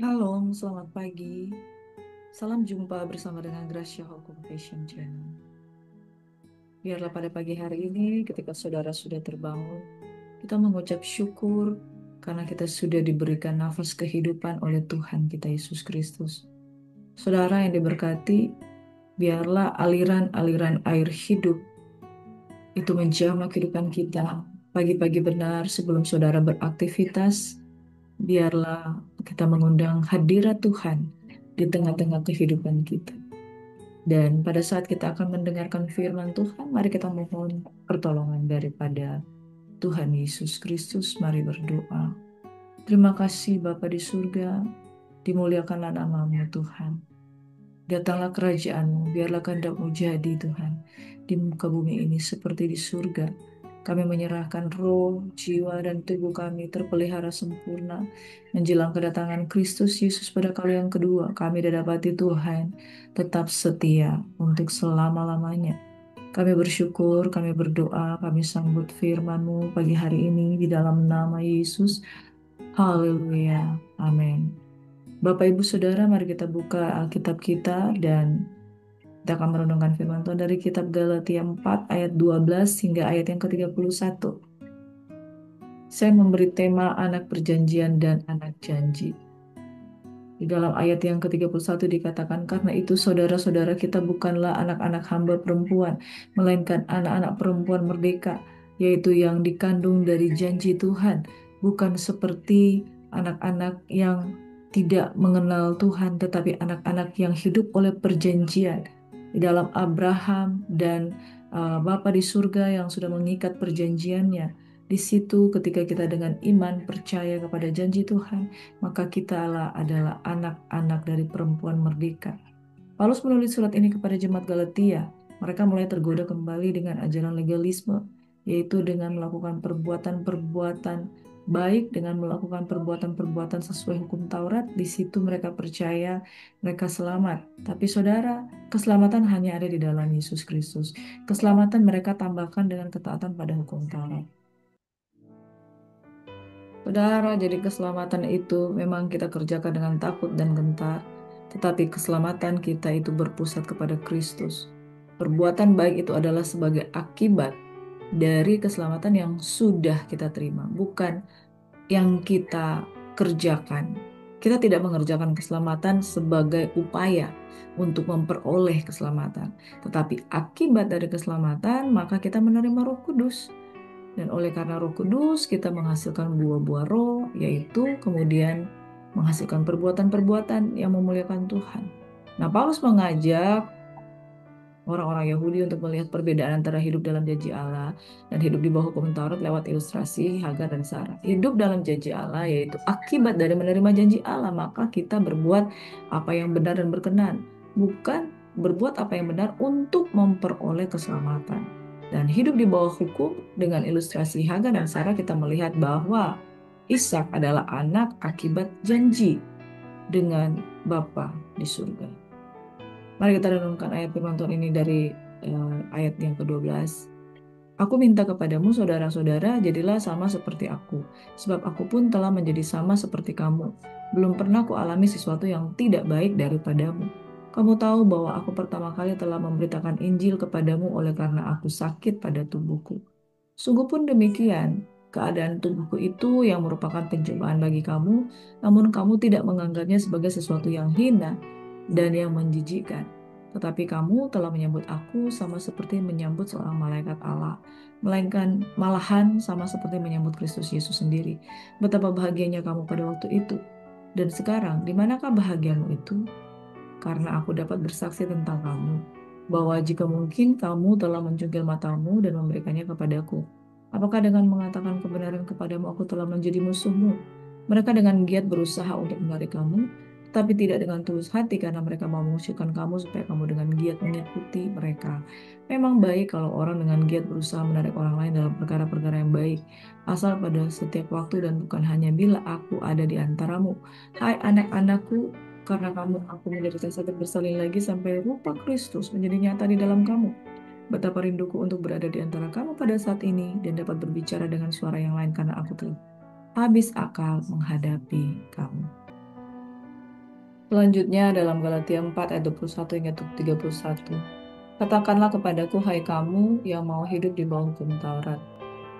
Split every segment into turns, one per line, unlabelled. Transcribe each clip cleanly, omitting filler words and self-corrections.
Halo, selamat pagi. Salam jumpa bersama dengan Gracia Hope Compassion Channel. Biarlah pada pagi hari ini, ketika saudara sudah terbangun, kita mengucap syukur karena kita sudah diberikan nafas kehidupan oleh Tuhan kita Yesus Kristus. Saudara yang diberkati, biarlah aliran-aliran air hidup itu menjamah kehidupan kita. Pagi-pagi benar sebelum saudara beraktivitas, biarlah kita mengundang hadirat Tuhan di tengah-tengah kehidupan kita. Dan pada saat kita akan mendengarkan firman Tuhan, mari kita mohon pertolongan daripada Tuhan Yesus Kristus. Mari berdoa. Terima kasih Bapa di surga, dimuliakanlah namamu Tuhan. Datanglah kerajaanmu, biarlah kehendak-mu jadi Tuhan, di muka bumi ini seperti di surga. Kami menyerahkan roh, jiwa, dan tubuh kami terpelihara sempurna menjelang kedatangan Kristus Yesus pada kali yang kedua. Kami didapati Tuhan tetap setia untuk selama-lamanya. Kami bersyukur, kami berdoa, kami sambut firman-Mu pagi hari ini di dalam nama Yesus. Haleluya. Amin. Bapak, Ibu, Saudara, mari kita buka Alkitab kita dan kita akan merenungkan firman Tuhan dari kitab Galatia 4 ayat 12 hingga ayat yang ke-31. Saya memberi tema anak perjanjian dan anak janji. Di dalam ayat yang ke-31 dikatakan, karena itu saudara-saudara kita bukanlah anak-anak hamba perempuan, melainkan anak-anak perempuan merdeka, yaitu yang dikandung dari janji Tuhan, bukan seperti anak-anak yang tidak mengenal Tuhan, tetapi anak-anak yang hidup oleh perjanjian. Di dalam Abraham dan Bapa di surga yang sudah mengikat perjanjiannya, di situ ketika kita dengan iman percaya kepada janji Tuhan, maka kita adalah anak-anak dari perempuan merdeka. Paulus menulis surat ini kepada jemaat Galatia. Mereka mulai tergoda kembali dengan ajaran legalisme, yaitu dengan melakukan perbuatan-perbuatan baik, dengan melakukan perbuatan-perbuatan sesuai hukum Taurat. Di situ mereka percaya mereka selamat. Tapi saudara, keselamatan hanya ada di dalam Yesus Kristus. Keselamatan mereka tambahkan dengan ketaatan pada hukum Taurat. Saudara, jadi keselamatan itu memang kita kerjakan dengan takut dan gentar, tetapi keselamatan kita itu berpusat kepada Kristus. Perbuatan baik itu adalah sebagai akibat dari keselamatan yang sudah kita terima, bukan yang kita kerjakan. Kita tidak mengerjakan keselamatan sebagai upaya untuk memperoleh keselamatan, tetapi akibat dari keselamatan, maka kita menerima Roh Kudus. Dan oleh karena Roh Kudus, kita menghasilkan buah-buah roh, yaitu kemudian menghasilkan perbuatan-perbuatan yang memuliakan Tuhan. Nah, Paulus mengajak orang-orang Yahudi untuk melihat perbedaan antara hidup dalam janji Allah dan hidup di bawah hukum Taurat lewat ilustrasi Hagar dan Sarah. Hidup dalam janji Allah yaitu akibat dari menerima janji Allah, maka kita berbuat apa yang benar dan berkenan, bukan berbuat apa yang benar untuk memperoleh keselamatan. Dan hidup di bawah hukum dengan ilustrasi Hagar dan Sarah, kita melihat bahwa Ishak adalah anak akibat janji dengan Bapa di surga. Mari kita renungkan ayat firman Tuhan ini dari ayat yang ke-12. Aku minta kepadamu, saudara-saudara, jadilah sama seperti aku, sebab aku pun telah menjadi sama seperti kamu. Belum pernah kualami sesuatu yang tidak baik daripadamu. Kamu tahu bahwa aku pertama kali telah memberitakan Injil kepadamu oleh karena aku sakit pada tubuhku. Sungguh pun demikian, keadaan tubuhku itu yang merupakan pencobaan bagi kamu, namun kamu tidak menganggapnya sebagai sesuatu yang hina dan yang menjijikkan. Tetapi kamu telah menyambut aku sama seperti menyambut seorang malaikat Allah, melainkan malahan sama seperti menyambut Kristus Yesus sendiri. Betapa bahagianya kamu pada waktu itu. Dan sekarang, di manakah bahagiamu itu? Karena aku dapat bersaksi tentang kamu, bahwa jika mungkin kamu telah mencungkil matamu dan memberikannya kepadaku. Apakah dengan mengatakan kebenaran kepadamu aku telah menjadi musuhmu? Mereka dengan giat berusaha untuk menarik kamu, tetapi tidak dengan tulus hati karena mereka mau mengusirkan kamu supaya kamu dengan giat mengikuti mereka. Memang baik kalau orang dengan giat berusaha menarik orang lain dalam perkara-perkara yang baik, asal pada setiap waktu dan bukan hanya bila aku ada di antaramu. Hai anak-anakku, karena kamu aku menderita sakit bersalin lagi sampai rupa Kristus menjadi nyata di dalam kamu. Betapa rinduku untuk berada di antara kamu pada saat ini dan dapat berbicara dengan suara yang lain karena aku telah habis akal menghadapi kamu. Selanjutnya dalam Galatia 4 ayat 21 hingga 31. Katakanlah kepadaku, hai kamu yang mau hidup di bawah hukum Taurat.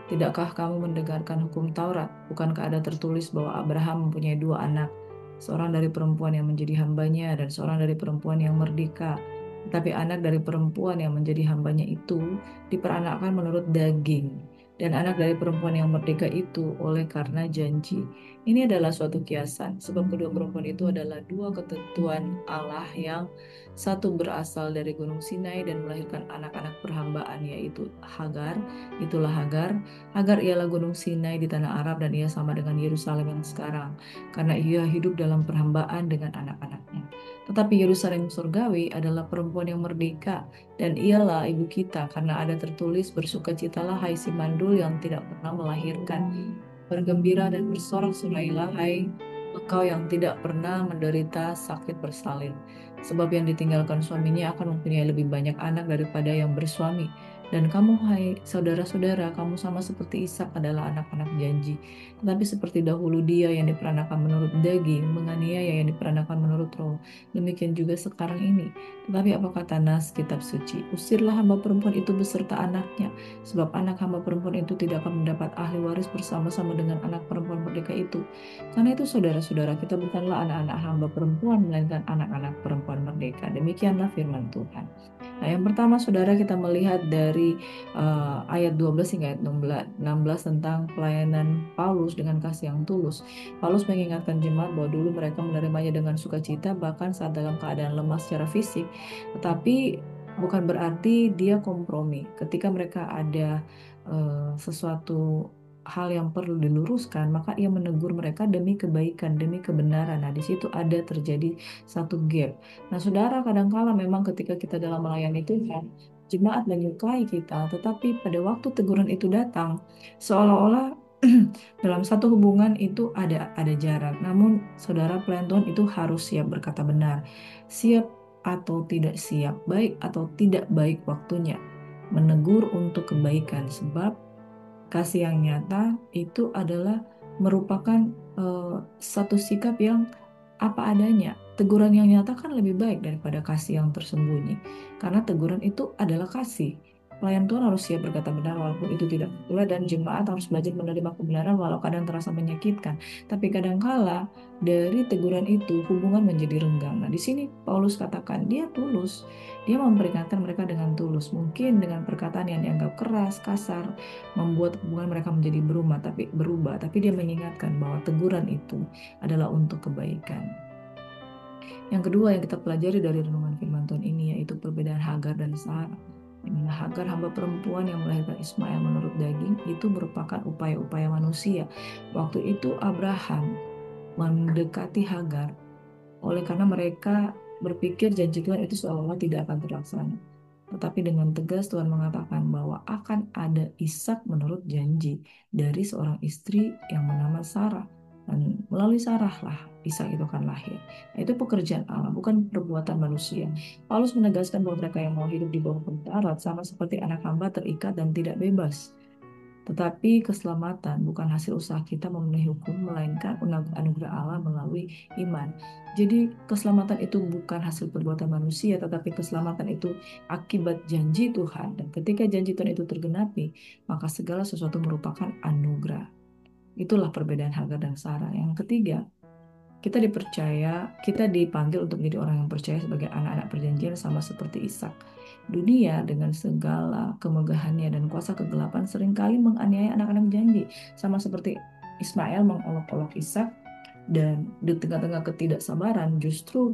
Tidakkah kamu mendengarkan hukum Taurat? Bukankah ada tertulis bahwa Abraham mempunyai dua anak, seorang dari perempuan yang menjadi hambanya dan seorang dari perempuan yang merdeka. Tetapi anak dari perempuan yang menjadi hambanya itu diperanakkan menurut daging, dan anak dari perempuan yang merdeka itu oleh karena janji. Ini adalah suatu kiasan, sebab kedua perempuan itu adalah dua ketentuan Allah, yang satu berasal dari Gunung Sinai dan melahirkan anak-anak perhambaan, yaitu Hagar. Itulah Hagar. Hagar ialah Gunung Sinai di tanah Arab, dan ia sama dengan Yerusalem yang sekarang, karena ia hidup dalam perhambaan dengan anak-anaknya. Tetapi Yerusalem surgawi adalah perempuan yang merdeka, dan ialah ibu kita, karena ada tertulis, bersukacitalah hai si mandul yang tidak pernah melahirkan. Bergembira dan bersorak-sorailah hai engkau yang tidak pernah menderita sakit bersalin. Sebab yang ditinggalkan suaminya akan mempunyai lebih banyak anak daripada yang bersuami. Dan kamu, hai saudara-saudara, kamu sama seperti Ishak adalah anak-anak janji. Tetapi seperti dahulu dia yang diperanakan menurut daging, menganiaya yang diperanakan menurut roh. Demikian juga sekarang ini. Tetapi apa kata nas kitab suci? Usirlah hamba perempuan itu beserta anaknya, sebab anak hamba perempuan itu tidak akan mendapat ahli waris bersama-sama dengan anak perempuan merdeka itu. Karena itu saudara-saudara, kita bukanlah anak-anak hamba perempuan, melainkan anak-anak perempuan merdeka. Demikianlah firman Tuhan. Nah, yang pertama saudara, kita melihat dari ayat 12 hingga ayat 16 tentang pelayanan Paulus dengan kasih yang tulus. Paulus mengingatkan jemaat bahwa dulu mereka menerimanya dengan sukacita, bahkan saat dalam keadaan lemah secara fisik. Tetapi bukan berarti dia kompromi. Ketika mereka ada sesuatu hal yang perlu diluruskan, maka ia menegur mereka demi kebaikan, demi kebenaran. Nah, di situ ada terjadi satu gap. Nah, saudara, kadangkala memang ketika kita dalam melayani Tuhan, jemaat menyukai kita, tetapi pada waktu teguran itu datang, seolah-olah dalam satu hubungan itu ada jarak. Namun, saudara, pelayan Tuhan itu harus siap berkata benar, siap atau tidak siap, baik atau tidak baik waktunya, menegur untuk kebaikan, sebab kasih yang nyata itu adalah merupakan satu sikap yang apa adanya. Teguran yang nyata kan lebih baik daripada kasih yang tersembunyi. Karena teguran itu adalah kasih. Pelayan Tuhan harus siap berkata benar walaupun itu tidak populer, dan jemaat harus belajar menerima kebenaran walau kadang terasa menyakitkan. Tapi kadangkala dari teguran itu hubungan menjadi renggang. Nah, di sini Paulus katakan dia tulus. Dia memperingatkan mereka dengan tulus. Mungkin dengan perkataan yang dianggap keras, kasar, membuat hubungan mereka menjadi berubah, tapi dia mengingatkan bahwa teguran itu adalah untuk kebaikan. Yang kedua yang kita pelajari dari renungan firman Tuhan ini yaitu perbedaan Hagar dan Sarah. Di mana Hagar, hamba perempuan yang melahirkan Ismail menurut daging, itu merupakan upaya-upaya manusia. Waktu itu Abraham mendekati Hagar oleh karena mereka berpikir janji Tuhan itu seolah-olah tidak akan terlaksana. Tetapi dengan tegas Tuhan mengatakan bahwa akan ada Ishak menurut janji dari seorang istri yang bernama Sarah. Dan melalui Sarah lah Ishak itu akan lahir. Nah, itu pekerjaan Allah, bukan perbuatan manusia. Paulus menegaskan bahwa mereka yang mau hidup di bawah Taurat sama seperti anak hamba terikat dan tidak bebas. Tetapi keselamatan bukan hasil usaha kita memenuhi hukum, melainkan anugerah Allah melalui iman. Jadi keselamatan itu bukan hasil perbuatan manusia, tetapi keselamatan itu akibat janji Tuhan. Dan ketika janji Tuhan itu tergenapi, maka segala sesuatu merupakan anugerah. Itulah perbedaan Hagar dan Sarah. Yang ketiga, kita dipanggil untuk menjadi orang yang percaya sebagai anak-anak perjanjian sama seperti Ishak. Dunia dengan segala kemegahannya dan kuasa kegelapan seringkali menganiaya anak-anak janji, sama seperti Ismail mengolok-olok Ishak, dan di tengah-tengah ketidaksabaran justru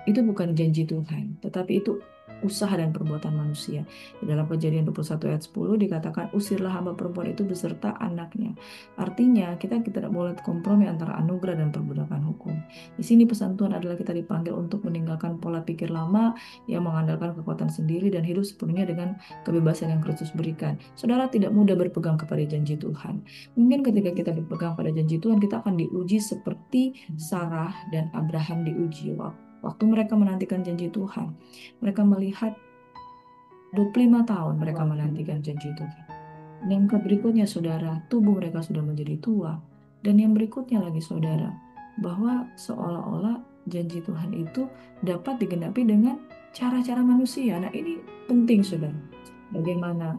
itu bukan janji Tuhan, tetapi itu usaha dan perbuatan manusia. Di dalam Kejadian 21 ayat 10 dikatakan, usirlah hamba perempuan itu beserta anaknya. Artinya kita tidak boleh kompromi antara anugerah dan perbudakan hukum. Di sini pesan Tuhan adalah kita dipanggil untuk meninggalkan pola pikir lama yang mengandalkan kekuatan sendiri dan hidup sepenuhnya dengan kebebasan yang Kristus berikan. Saudara, tidak mudah berpegang kepada janji Tuhan. Mungkin ketika kita berpegang pada janji Tuhan, kita akan diuji seperti Sarah dan Abraham diuji. Waktu mereka menantikan janji Tuhan, mereka melihat 25 tahun mereka menantikan janji Tuhan. Yang berikutnya, saudara, tubuh mereka sudah menjadi tua. Dan yang berikutnya lagi, saudara, bahwa seolah-olah janji Tuhan itu dapat digenapi dengan cara-cara manusia. Nah, ini penting, saudara. Bagaimana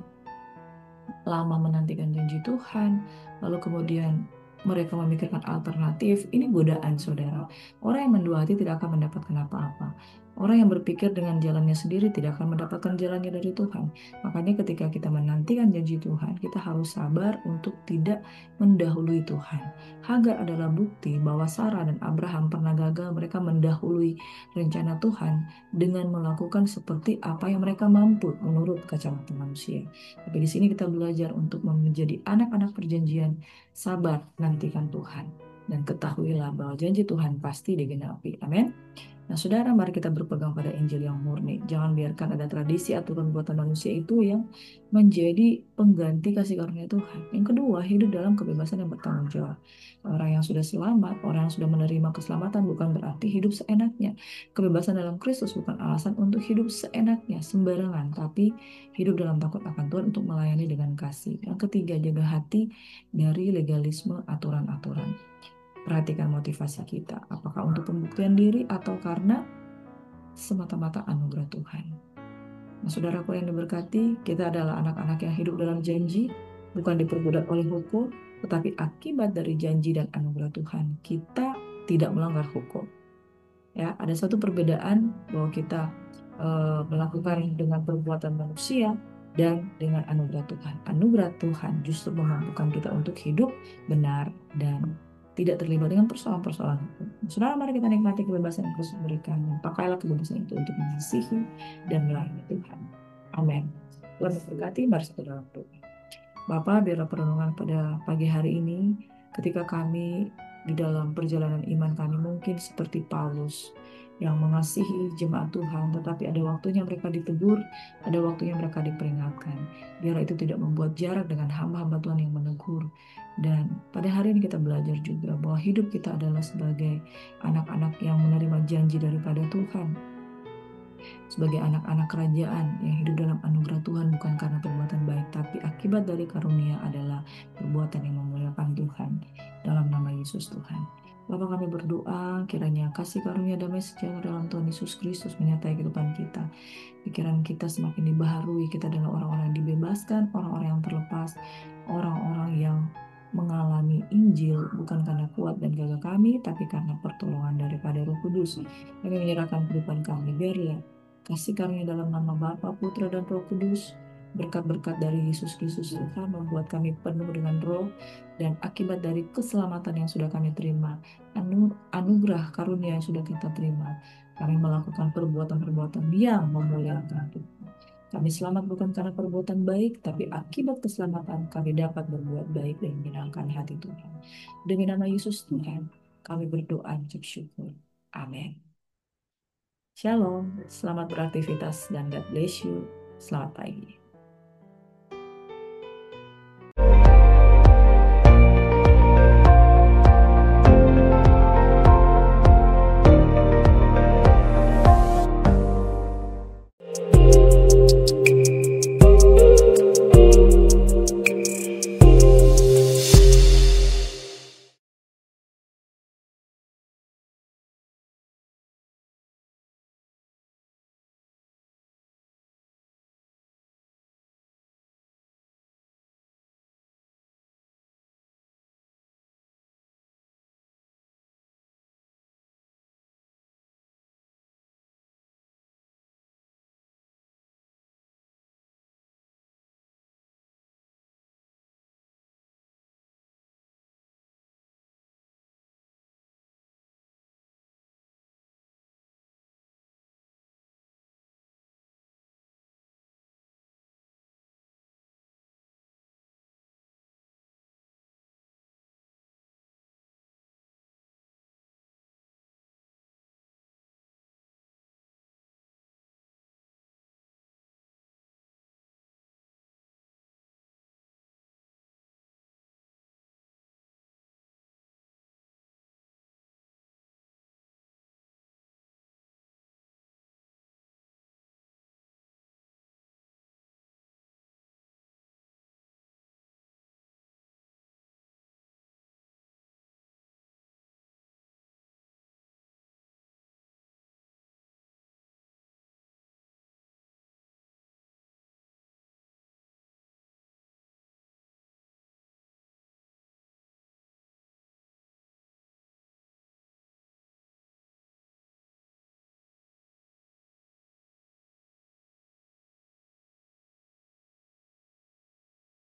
lama menantikan janji Tuhan, lalu kemudian mereka memikirkan alternatif, ini godaan, saudara. Orang yang mendua hati tidak akan mendapatkan apa-apa. Orang yang berpikir dengan jalannya sendiri tidak akan mendapatkan jalannya dari Tuhan. Makanya ketika kita menantikan janji Tuhan, kita harus sabar untuk tidak mendahului Tuhan. Hagar adalah bukti bahwa Sarah dan Abraham pernah gagal, mereka mendahului rencana Tuhan dengan melakukan seperti apa yang mereka mampu menurut kacamata manusia. Tapi di sini kita belajar untuk menjadi anak-anak perjanjian, sabar, nantikan Tuhan. Dan ketahuilah bahwa janji Tuhan pasti digenapi. Amin. Nah, saudara, mari kita berpegang pada Injil yang murni. Jangan biarkan ada tradisi aturan buatan manusia itu yang menjadi pengganti kasih karunia Tuhan. Yang kedua, hidup dalam kebebasan yang bertanggung jawab. Orang yang sudah selamat, orang yang sudah menerima keselamatan bukan berarti hidup seenaknya. Kebebasan dalam Kristus bukan alasan untuk hidup seenaknya, sembarangan, tapi hidup dalam takut akan Tuhan untuk melayani dengan kasih. Yang ketiga, jaga hati dari legalisme aturan-aturan. Perhatikan motivasi kita, apakah untuk pembuktian diri atau karena semata-mata anugerah Tuhan. Nah, saudaraku yang diberkati, kita adalah anak-anak yang hidup dalam janji, bukan diperbudak oleh hukum, tetapi akibat dari janji dan anugerah Tuhan, kita tidak melanggar hukum. Ya, ada satu perbedaan bahwa kita melakukan dengan perbuatan manusia dan dengan anugerah Tuhan. Anugerah Tuhan justru memampukan kita untuk hidup benar dan tidak terlibat dengan persoalan-persoalan hukum. Saudara, mari kita nikmati kebebasan yang Kristus berikan. Pakailah kebebasan itu untuk mengasihi dan melayani Tuhan. Amin. Tuhan memberkati. Mari kita dalam doa. Bapa, biarlah perenungan pada pagi hari ini, ketika kami di dalam perjalanan iman kami mungkin seperti Paulus yang mengasihi jemaat Tuhan, tetapi ada waktunya mereka ditegur, ada waktunya mereka diperingatkan. Biarlah itu tidak membuat jarak dengan hamba-hamba Tuhan yang menegur. Dan pada hari ini kita belajar juga bahwa hidup kita adalah sebagai anak-anak yang menerima janji daripada Tuhan, sebagai anak-anak kerajaan yang hidup dalam anugerah Tuhan bukan karena perbuatan baik, tapi akibat dari karunia adalah perbuatan yang memuliakan Tuhan. Dalam nama Yesus Tuhan. Bapa, kami berdoa kiranya kasih karunia damai sejahtera dalam Tuhan Yesus Kristus menyertai kehidupan kita. Pikiran kita semakin dibaharui, kita adalah orang-orang yang dibebaskan, orang-orang yang terlepas, orang-orang yang mengalami Injil bukan karena kuat dan gagah kami, tapi karena pertolongan daripada Roh Kudus. Kami menyerahkan kehidupan kami, biarlah kasih karunia dalam nama Bapa, Putra, dan Roh Kudus, berkat-berkat dari Yesus Kristus Tuhan membuat kami penuh dengan roh, dan akibat dari keselamatan yang sudah kami terima, anugerah karunia yang sudah kita terima, kami melakukan perbuatan-perbuatan yang memuliakan Tuhan. Kami selamat bukan karena perbuatan baik, tapi akibat keselamatan kami dapat berbuat baik dan menyenangkan hati Tuhan. Demi nama Yesus Tuhan, kami berdoa mengucap syukur. Amin. Shalom, selamat beraktivitas dan God bless you. Selamat pagi.